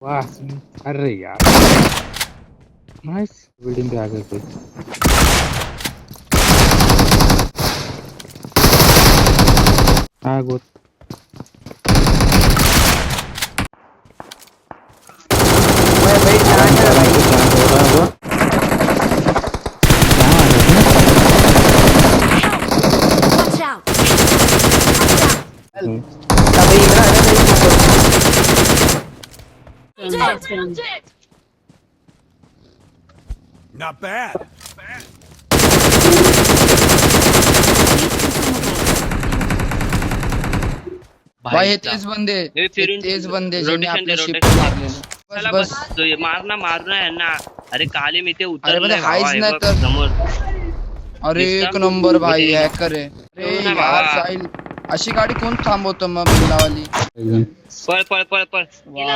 वाह अरे यार नाइस बिल्डिंग पे आ गए कोई हाँ गुड भाई आराम से जान चांस हो रहा होगा कहाँ आ गए Watch out! थे? भाई ना Not bad. भाई हे तेच बंदे हे फिरून तेच बंदे ज्यांनी rotation आपल्या दे, शिप rotation. मारलेलं चला बस बस मार ना यांना. अरे काली मी ते अरे उतरलंय पण हायच भावा, हे नाही बघ तर. समोर. अरे दिसतं? एक नंबर भाई इथे. हॅकर आहे अरे हो ना यार भावा. साहिल अशी गाडी कोण थांबवतं मग बिल्लावाली एकदम पळ पळ पळ पळ वा.